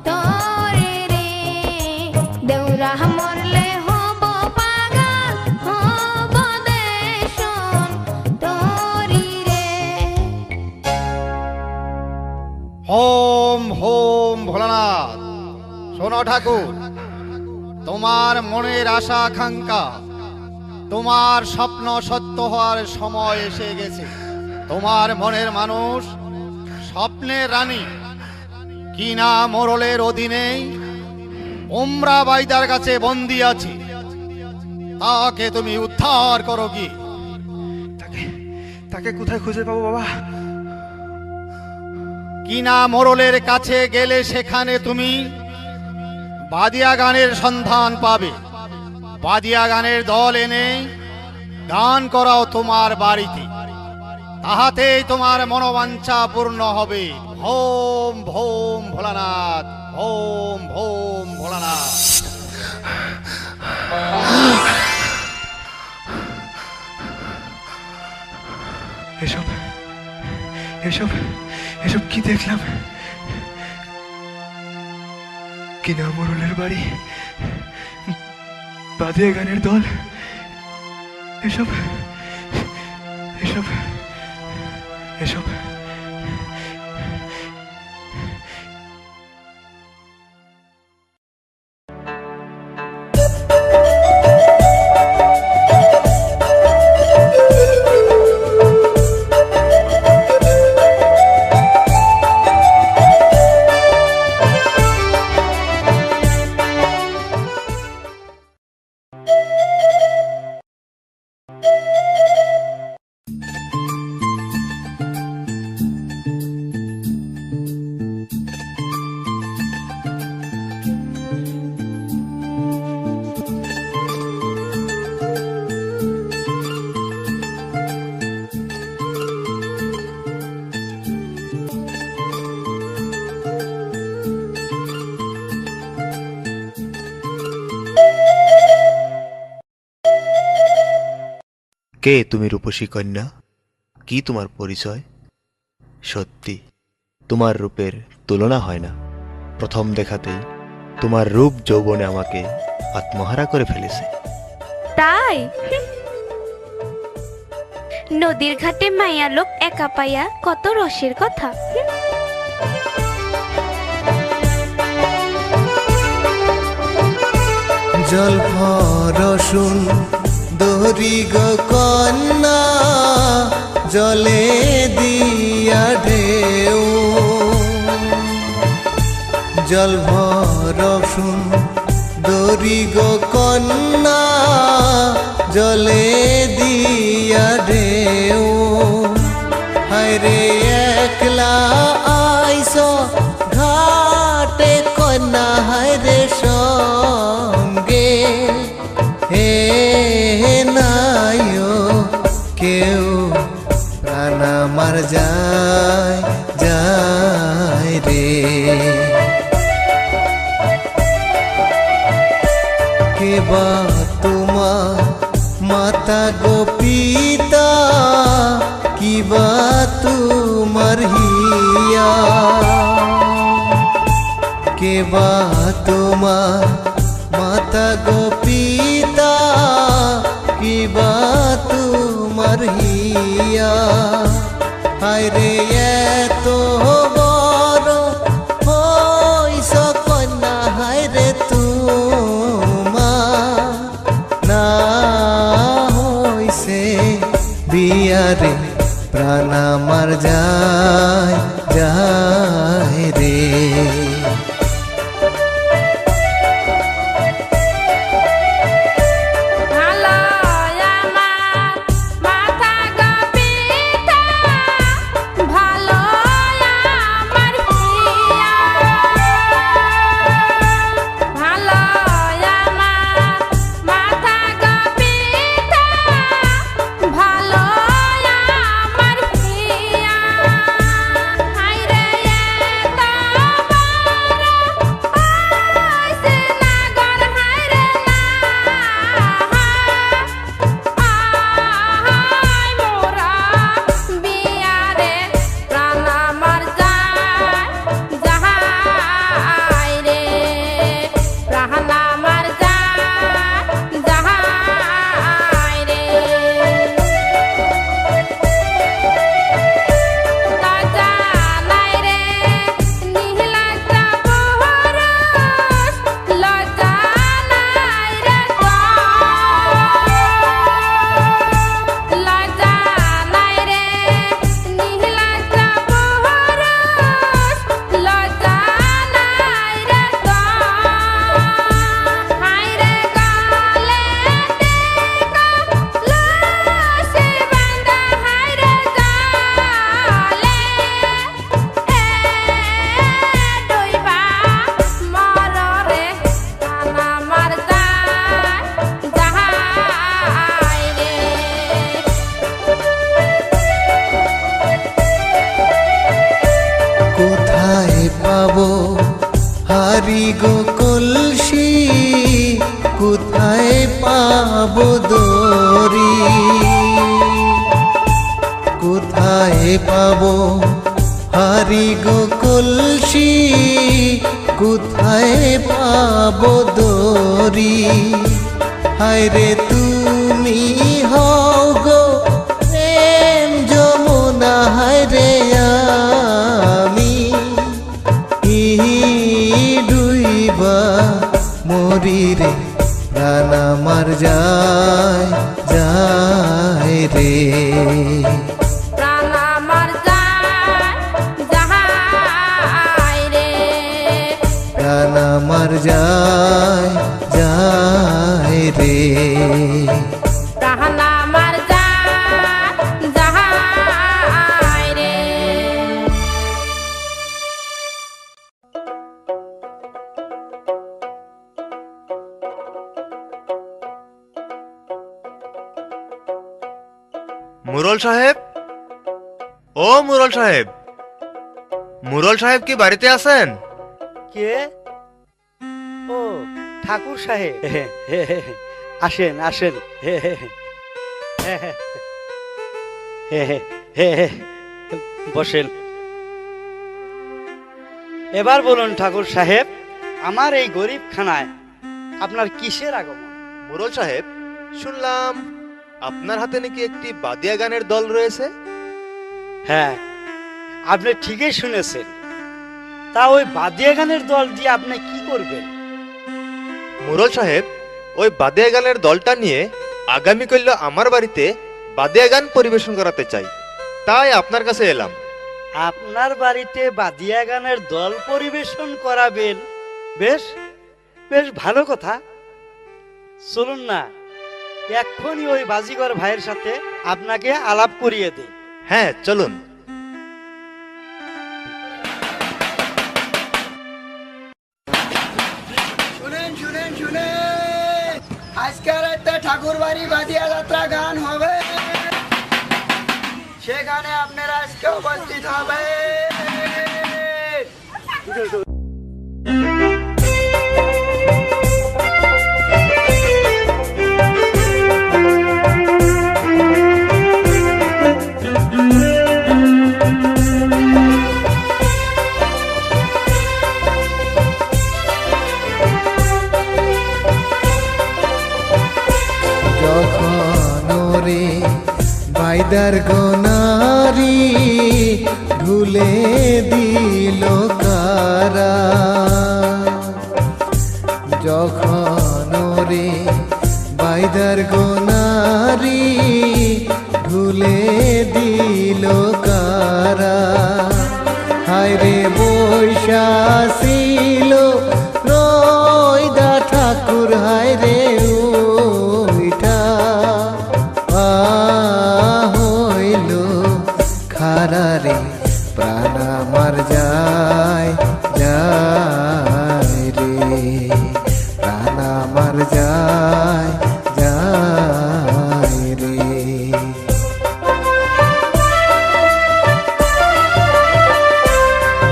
তোরে রে দেউরা মরলে হব পাগল হব দেশন তোরি রে। হোম হোম ভোলানাথ, শোনো ঠাকুর, তোমার মনের আশা আকাঙ্ক্ষা, তোমার স্বপ্ন সত্য হওয়ার সময় এসে গেছে। তোমার মনের মানুষ, স্বপ্নের রানী কিনা মোরলের অধীনে উমরা বাইদার কাছে বন্দী আছে। তাকে তুমি উদ্ধার করো কি? তাকে কোথায় খুঁজে পাবো বাবা? কিনা মোরলের কাছে গেলে সেখানে তুমি বাদিয়া গানের সন্ধান পাবে। বাদিয়া গানের দল এনে গান করাও তোমার বাড়িতে, তাহাতেই তোমার মনোবাঞ্ছা পূর্ণ হবে। Vom vom Bholanath, vom vom Bholanath. এসব এসব এসব কি দেখলাম? কিনা মোরলের বাড়ি, বাদিয়া গানের দল, এসব এসব এসব কে তুমি রূপসী কন্যা? কি তোমার পরিচয়? সত্যি তোমার রূপের তুলনা হয় না। প্রথম দেখাতেই তোমার রূপ যৌবনে আমাকে আত্মহারা করে ফেলেছে। তাই নদীর ঘাটে মায়া লোক একা পাইয়া কত রসের কথা। জল ভরসুন দোহরি গো কন্যা, জলে দিয়া ঢেউ। জল ভরসুন দোহরি গো কন্যা, জলে দিয়া ঢেউ। হায়রে একলা আইস ঘাটে কন্যা, হায়রে সঙ্গে হে নাইও কেউ, প্রাণ আমার যায় যায় রে। কেবা তোমার মাতা গো পিতা, কিবা তোমার হিয়া। কেবা তোমার মাতা গো পিতা, কিবা তোমার হিয়া। হায়রে এত বড় হইস কন্যা, হায়রে তোমার না হইছে বিয়ারে, প্রাণ আমার যায় যায় রে। কলসি কোথায় পাবো দড়ি কোথায় পাবো হারি গো কলসি কোথায় পাবো দড়ি হায় রে তুমি হও গো প্রেম যমুনা হায় রে আমি ডুইবা মরি রে প্রাণ আমার যায় যায় রে প্রাণ আমার যায় রে প্রাণ আমার যায় যায় রে প্রাণ আমার যায় রে মুরল সাহেব, ও মুরল সাহেব, মুরল সাহেব কি বাড়িতে আছেন? কে? ও ঠাকুর সাহেব, আসেন আসেন। বসেন। এবার বলুন ঠাকুর সাহেব, আমার এই গরিব খানায় আপনার কিসের আগমন? মুরল সাহেব, শুনলাম আপনার হাতে নাকি একটি বাদিয়া গানের দল রয়েছে। হ্যাঁ, আপনি ঠিকই শুনেছেন। তা ওই বাদিয়া গানের দল দিয়ে আপনি কি করবেন? মুরল সাহেব, ওই বাদিয়া গানের দলটা নিয়ে আগামীকাল আমার বাড়িতে বাদিয়া গান পরিবেশন করাতে চাই, তাই আপনার কাছে এলাম। আপনার বাড়িতে বাদিয়া গানের দল পরিবেশন করাবেন? বেশ বেশ ভালো কথা। চলুন না, এক্ষুনি ওই বাজিগর ভাইয়ের সাথে আপনাকে আলাপ করিয়ে দেই। হ্যাঁ, চলুন। শুনেন শুনেন শুনেন, আজকের একটা ঠাকুর বাড়ি বাদিয়া যাত্রা গান হবে, সেখানে আপনারা আজকে উপস্থিত হবে। যখন রে বাইদার গোনারি ঢুলে দিল কারা, যখন রে বাইদার গোনারি ঢুলে দিল কারা, হায় রে বৈশাছিল রইদা ঠাকুর, হায় রে হইল খারা রে প্রাণ আমার যায় যায় রে, প্রাণ আমার যায় যায় রে।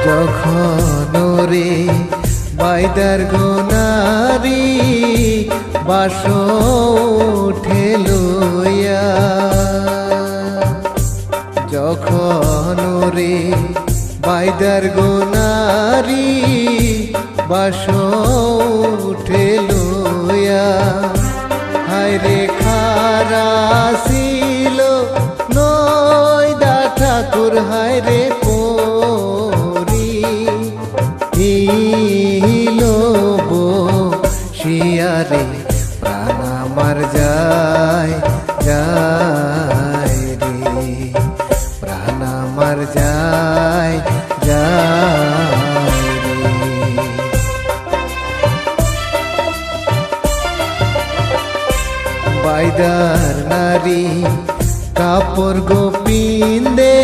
যখন রে বাইদার গোনারি বাস উঠে লইয়া, যখন রে বাইদার গোনারি বাস উঠে লইয়া, হায় রে খারা ছিল নইদা ঠাকুর, হায় রে শিয়ারে প্রাণ আমার যায় যায় রে, প্রাণ আমার যায় যায় রে। বাইদার নারী কাপড় গোপিন্দে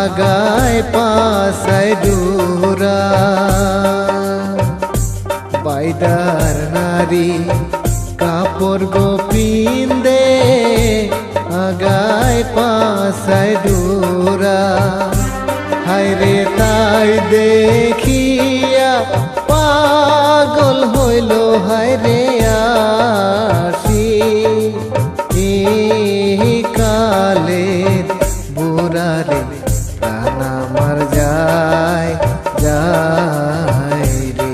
আগায় পাশায় ডোরা, বাইদার নারী কাপড় গোপিন্দে আগায় পাশায় ডোরা, হায় রে তাই দেখিয়া পাগল হইল হায় রে আসি কালের বুড়ারে প্রাণ আমার যায় যায় রে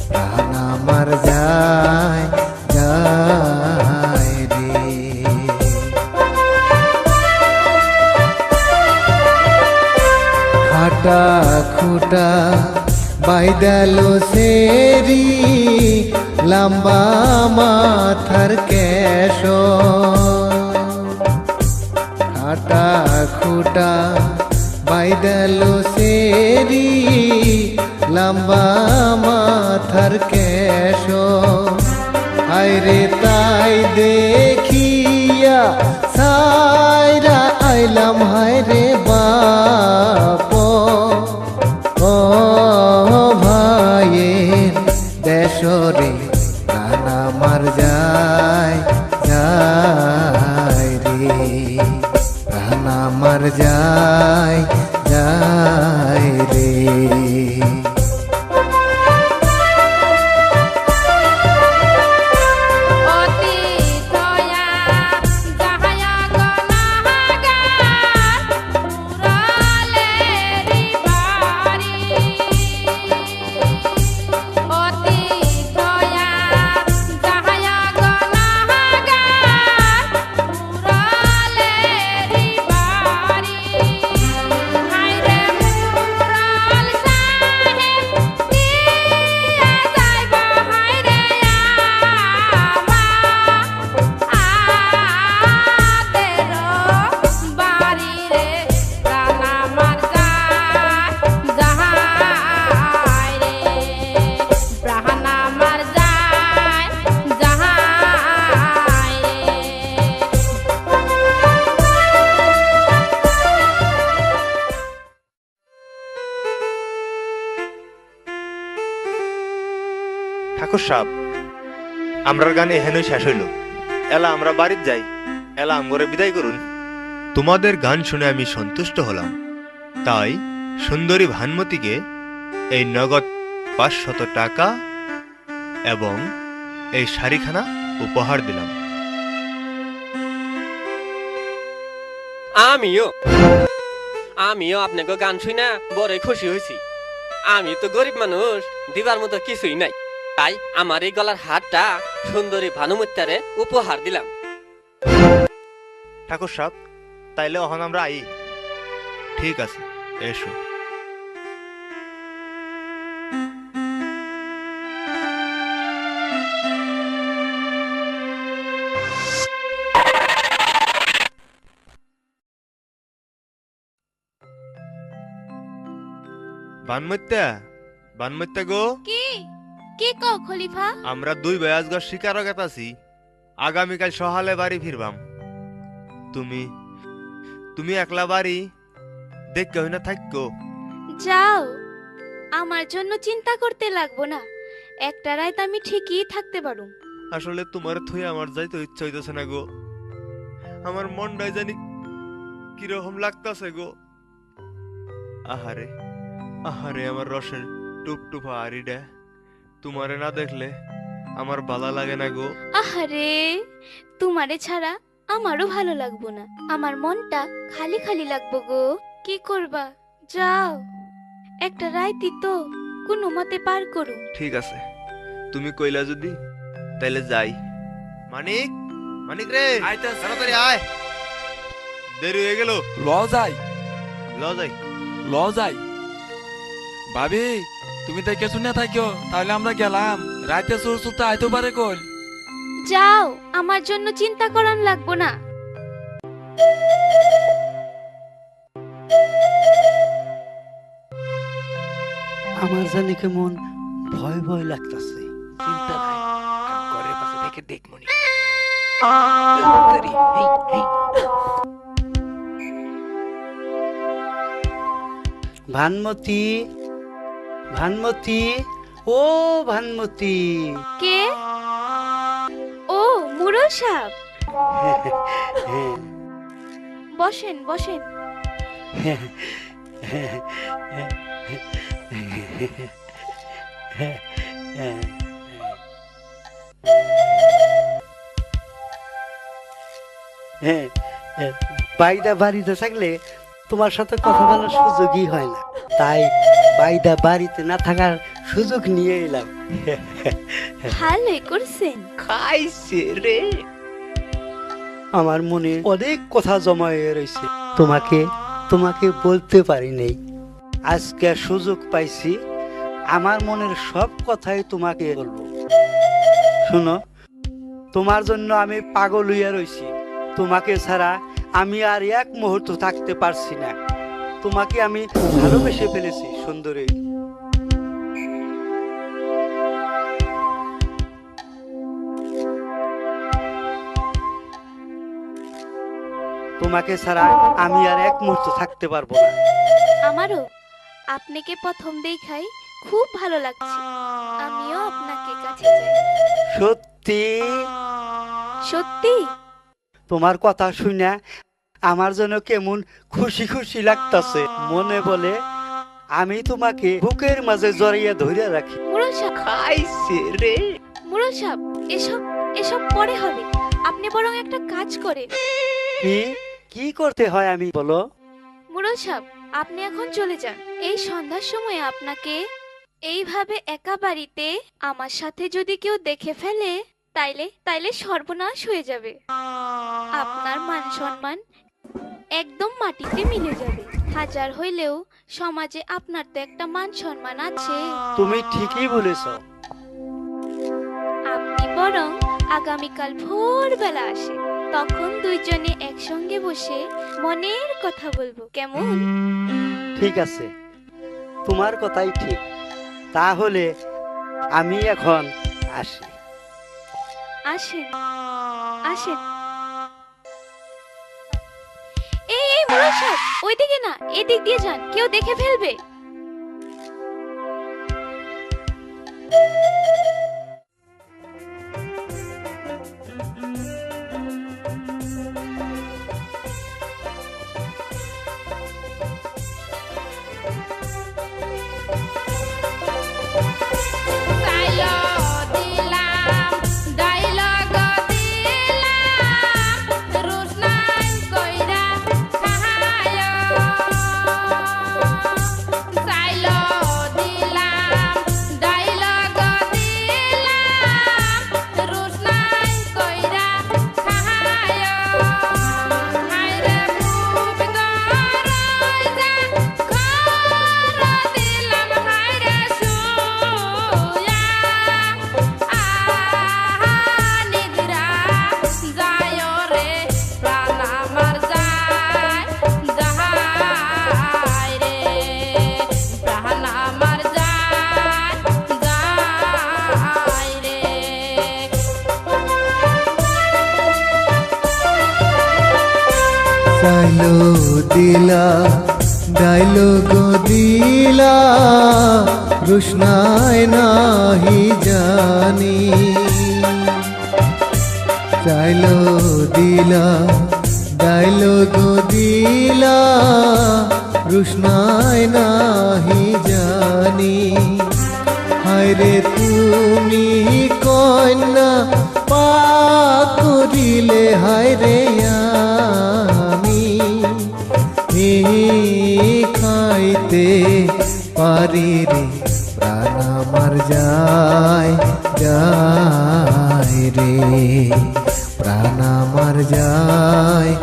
প্রাণ আমার যায় যায় রে হাটা খুটা বাইদালো সেরি লম্বা মাথার কেশ হাটা খুটা বাইদালো সেরি লম্বা মাথার কেশ আইরে তাই দেখিয়া সাইরা আইলাম হায় রে বাপ ও ভাইয়ের দেশরে প্রাণ আমার যায় যায় রে প্রাণ আমার যায় যায় রে ঠাকুর সাহেব আমরার গান এহেনই শেষ হইল এলা আমরা বাড়ির যাই এলা আমগরে বিদায় করুন তোমাদের গান শুনে আমি সন্তুষ্ট হলাম তাই সুন্দরী ভানুমতিকে এই নগদ 500 টাকা এবং এই শাড়িখানা উপহার দিলাম আমিও আপনাকে গান শুই না বড় খুশি হয়েছি আমি তো গরিব মানুষ দিবার মতো কিছুই নাই তাই আমার এই গলার হারটা সুন্দরী ভানুমত্যারে উপহার দিলাম ঠাকুর সাহেব তাইলে অহন আমরা আই ঠিক আছে এসো বানমত্যা গো কি কি কও খলিফা আমরা 2 ভাই আজগর শিকার গেতাছি আগামীকাল সকালে বাড়ি ফিরবাম তুমি তুমি একলা বাড়ি দেখ কই না থাকো যাও আমার জন্য চিন্তা করতে লাগবো না একটা রাত আমি ঠিকই থাকতে পারুম আসলে তোমার থই আমার যাইতে ইচ্ছা হইতাছে না গো আমার মনটাই জানি কি রকম লাগতাছে গো আহারে আহারে আমার রসের টুপটুপা আরিডা তোমারে না দেখলে আমার ভালো লাগে না গো আহারে তোমারে ছাড়া আমারও ভালো লাগবো না আমার মনটা খালি খালি লাগবো গো কি করবা যাও একটা রাইতি তো কোনো মতে পার করো ঠিক আছে তুমি কইলা যদি তাইলে যাই মানিক মানিক রে তাড়াতাড়ি আয় দেরি হয়ে গেল ল যাই ল যাই ভাবি তুমি দেখে শুনে থাকিও তাহলে আমরা গেলাম রাতে সুর সুতে আইতে পারে কল যাও আমার জন্য চিন্তা করান লাগবো না আমার জানি কেমন ভয় ভয় লাগতাছে চিন্তা নাই ঘরের পাশে থেকে দেখমনি ভানুমতি ভানুমতি ও ভানুমতি কে ও মুরল সাহেব বসেন বসেন বাইদা বাড়িতে থাকলে তোমার সাথে কথা বলার সুযোগই হয় না, তাই বাইদা বাড়িতে না থাকার সুযোগ নিয়ে এলাম। ভালোই করছেন। খাইছে রে, আমার মনে অনেক কথা জমা হয়ে রয়েছে, তোমাকে তোমাকে বলতে পারি নাই। আজকে সুযোগ পাইছি, আমার মনের সব কথাই তোমাকে বলবো। শুনো, তোমার জন্য আমি পাগল হইয়া রয়েছি। তোমাকে ছাড়া আমি আর এক মুহূর্ত থাকতে পারছি না। তোমাকে আমি ভালোবেসে ফেলেছি সুন্দরী। তোমাকে ছাড়া আমি আর এক মুহূর্ত থাকতে পারবো না। আমারও আপনাকে প্রথম দেখাই খুব ভালো লাগছে। আমিও আপনাকে কাছে চাই। সত্যি সত্যি? তোমার কথা শুনে আমার জন্য কেমন খুশি খুশি লাগতাছে। মনে বলে আমি তোমাকে বুকের মাঝে জড়িয়ে ধরে রাখি। মুরল সাহেব, খাইছে রে। মুরল সাহেব, এসব এসব পরে হবে। আপনি বরং একটা কাজ করেন। কি করতে হয় আমি বলো? মুরল সাহেব, আপনি এখন চলে যান। এই সন্ধ্যার সময় আপনাকে এইভাবে একা বাড়িতে আমার সাথে যদি কেউ দেখে ফেলে, তাইলে সর্বনাশ হয়ে যাবে। আপনার মান সম্মান একদম মাটিতে মিলে যাবে। হাজার হইলেও সমাজে আপনার তো একটা মান সম্মান আছে। তুমি ঠিকই বলেছ। আপনি বরং আগামীকাল ভোরবেলা আসেন, তখন দুইজনে একসঙ্গে বসে মনের কথা বলবো, কেমন? ঠিক আছে, তোমার কথাই ঠিক। তাহলে আমি এখন আসি। আসেন আসেন। এই মুরল সাহেব, ওইদিকে না, এদিক দিয়ে যান, কেউ দেখে ফেলবে। চাইলো দিলা ডাইলো গো দিলা রুশনায় নাহি জানি। চাইলো দিলা ডাইলো গো দিলা রুশনায় নাহি জানি। হায়রে তুমি কন্যা পা করিলে হায়রে খাইতে পারি রে, প্রাণ আমার যায় যায় রে, প্রাণ আমার যায়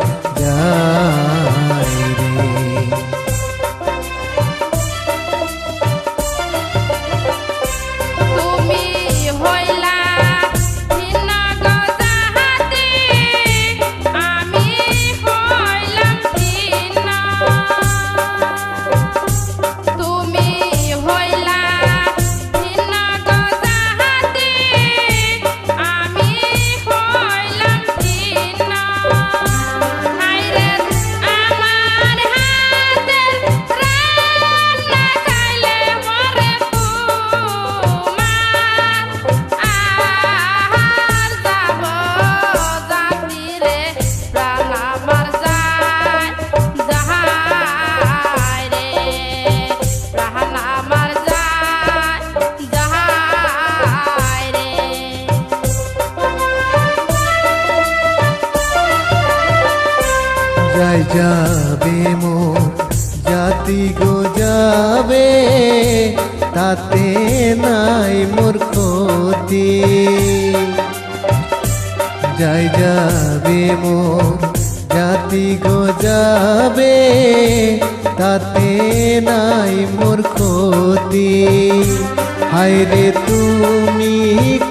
যায় রে। ক্ষতি যাই যাবে মোর জাতি গো যাবে, তাতে নাই মোর ক্ষতি। হায়রে তুমি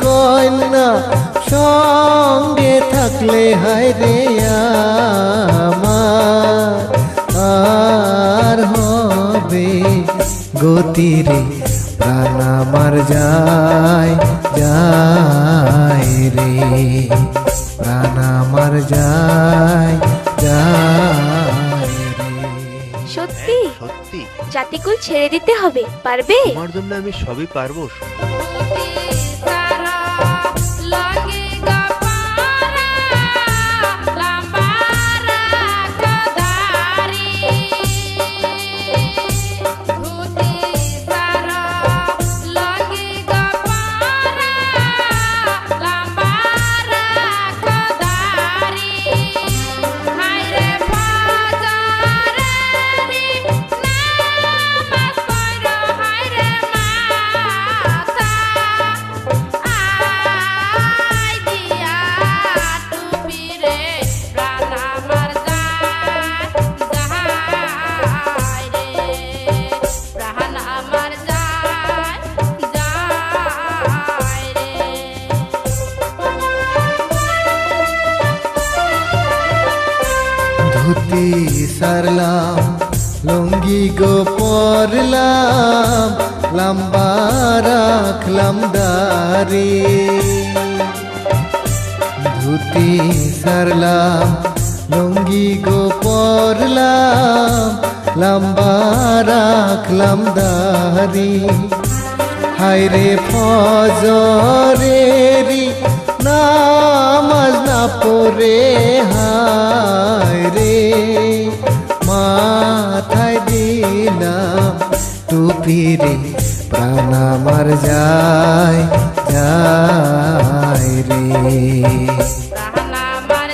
কন্যা সঙ্গে থাকলে হায়রে আমার আর হবে গতিরে, প্রাণ আমার যায় যায় রে, প্রাণ আমার যায় যায় রে। সত্যি সত্যি জাতিকুল ছেড়ে দিতে হবে, পারবে? তোমার জন্য আমি সবই পারবো। ধুতি সারলাম লুঙ্গি গো পরলাম, লম্বা রাখলাম দাড়ি। ধুতি সারলাম লুঙ্গি গো পরলাম, লম্বা রাখলাম দাড়ি। হায়রে ফজরেরি নামাজ না পড়ে হায়রে, মাথায় দিলাম টুপি রে, প্রাণ আমার যায় যায় রে, প্রাণ আমার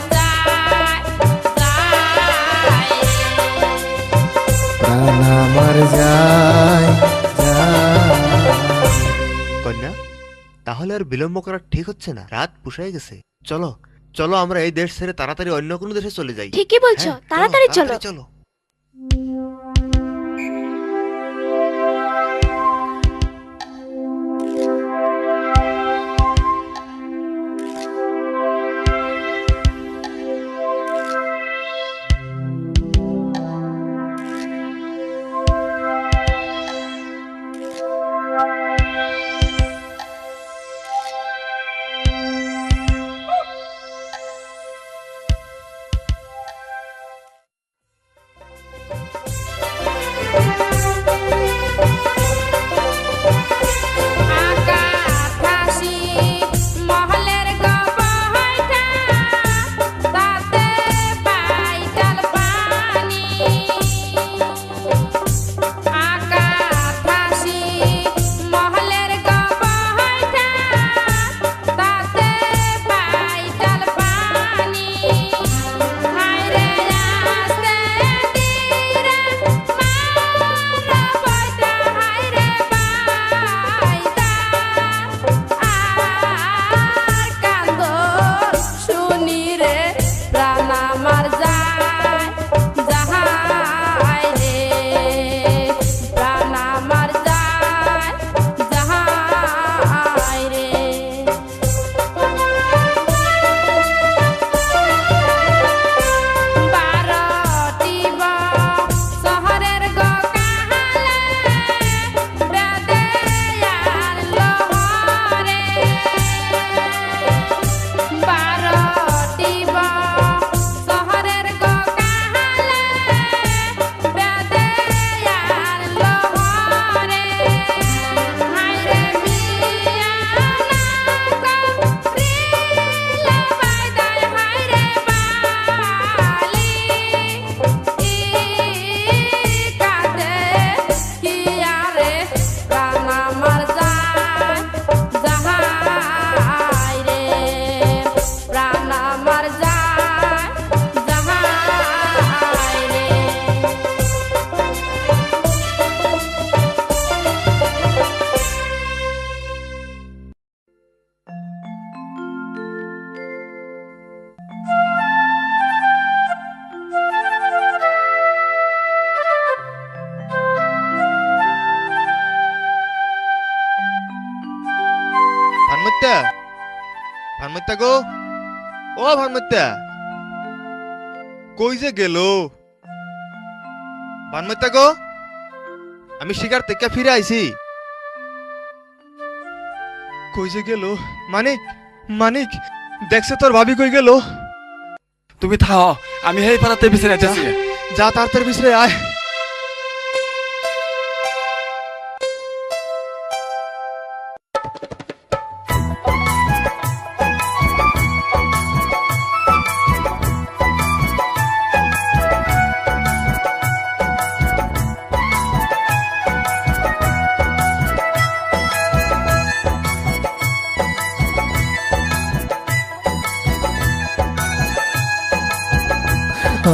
যায় যায়। কন্যা, তাহলে আর বিলম্ব করা ঠিক হচ্ছে না, রাত পুষায় গেছে। চলো চলো আমরা এই দেশ ছেড়ে তাড়াতাড়ি অন্য কোনো দেশে চলে যাই। ঠিকই বলছো, হ্যাঁ, তাড়াতাড়ি চলো। চলো। ভানমত্যা গো, ও ভানমত্যা, কই যে গেল? ভানমত্যা গো, আমি শিকার থেকে ফিরে আইছি। কই যে গেল? মানিক, মানিক, দেখছে তোর ভাবি কই গেল? তুমি থাও, আমি হেই পাড়াতে বিছানা যাচ্ছি। যা তাড়াতাড়ি বিছরে আয়।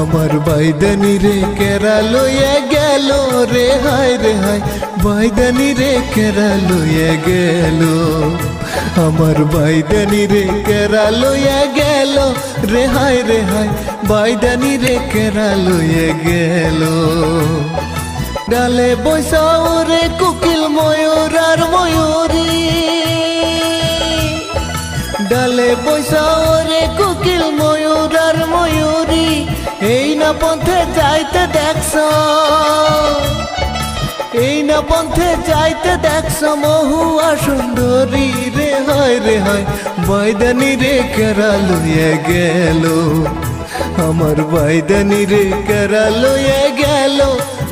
আমার বাইদানি রে কেরা লইয়া গেল রে, হায় রে হায়, বাইদানি রে কেরা লইয়া গেল। আমার বাইদানি রে কেরা লইয়া গেল রে, হায় রে হায়, বাইদানি রে কেরা লইয়া গেল। ডালে বৈশাও রে কুকিল ময়ূর আর ময়ূরী, ডালে বৈশাও রে কুকিল ময়ূর আর ময়ূরী, এই না পথে যাইতে দেখছ, এই না পথে যাইতে দেখছ মহুয়া সুন্দরী রে, হায় রে হায়, বাইদানি রে কেরা লইয়া গেল। আমার বাইদানি রে কেরা লইয়া গেল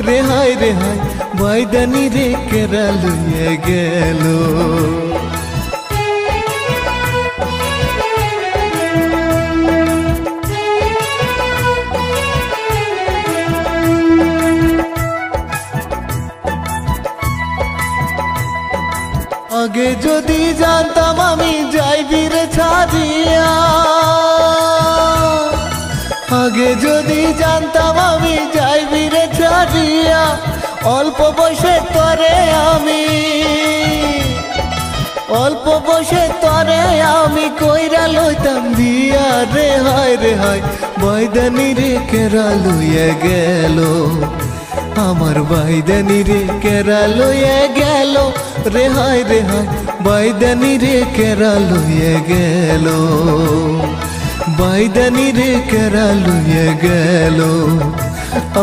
রে, হায় রে হায়, বাইদানি রে কেরা লইয়া গেল। আগে যদি জানতাম আমি যাইবি রে ছাড়িয়া, আগে যদি জানতাম আমি যাইবি রে ছাড়িয়া, অল্প বয়সে তরে আমি, অল্প বয়সে তরে আমি কইরা লইতাম বিয়া রে, হায় রে হায়, বাইদানি রে কেরা লইয়া গেল। আমার বাইদানি রে কেরা লইয়া গেল রে, হায় রে হায়, বাইদানি রে কেরা লইয়া গেল। বাইদানি রে কেরা লইয়া গেল,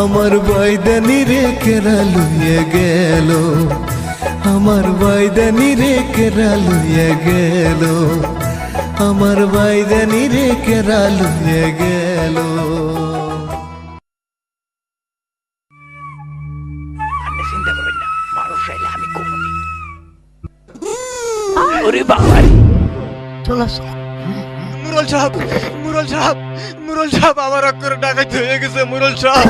আমার বাইদানি রে কেরা লইয়া গেল। আমার বাইদানি রে কেরা লইয়া গেল, আমার বাইদানি রে কেরা লইয়া গেল। চিন্তা করবেন না, মানুষ চাইলে আমি কমনি। ওরে বাবা, চল আসো। মুরল সাহেব, মুরল সাহেব, মুরল সাহেব, আমার অক্ষর ডাকাইতে হয়ে গেছে মুরল সাহেব।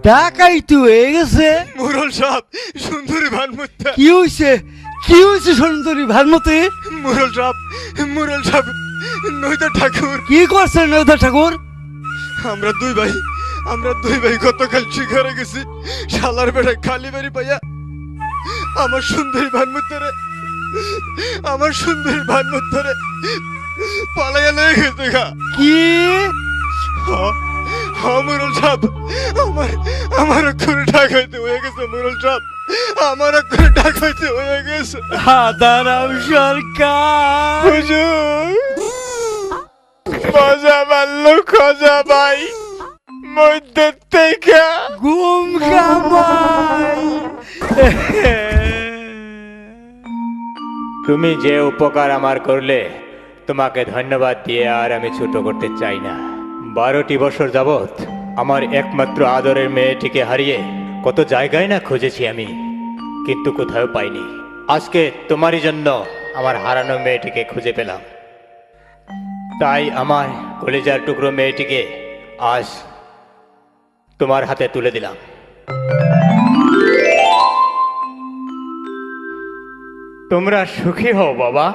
ডাকাইতে হয়ে গেছে? মুরল সাহেব, সুন্দরী ভানমত্যা। কি হইছে, কি হইছে সুন্দরী ভানমতি? মুরল সাহেব, মুরল সাহেব, নইদা ঠাকুর। কি করছে নইদা ঠাকুর? আমরা দুই ভাই, আমরা দুই ভাই গতকাল শিকারে গেছি, শালার বেড়ায় খালি বাড়ি পাইয়া আমার সুন্দরী ভানমত্তারে, আমার সুন্দরী ভানমত্তারে পালাইয়া লয়ে গেছে গা। কি? মুরল সাহেব, আমার আমার অক্ষরে ডাকাইতে হয়ে গেছে মুরল সাহেব, আমার অক্ষরে ডাকাইতে হয়ে গেছে। হাদারাম সরকার, হুজুর মজা মারলো খোঁজা ভাই, মধ্যে থেকে ঘুম কামাই। তুমি যে উপকার আমার করলে তোমাকে ধন্যবাদ দিয়ে আর আমি ছোট করতে চাই না। 12টি বছর যাবৎ আমার একমাত্র আদরের মেয়েটিকে হারিয়ে কত জায়গায় না খুঁজেছি আমি, কিন্তু কোথাও পাইনি। আজকে তোমারই জন্য আমার হারানো মেয়েটিকে খুঁজে পেলাম, তাই আমার কলিজার টুকরো মেয়েটিকে আজ তোমার হাতে তুলে দিলাম। তোমরা সুখী হও বাবা।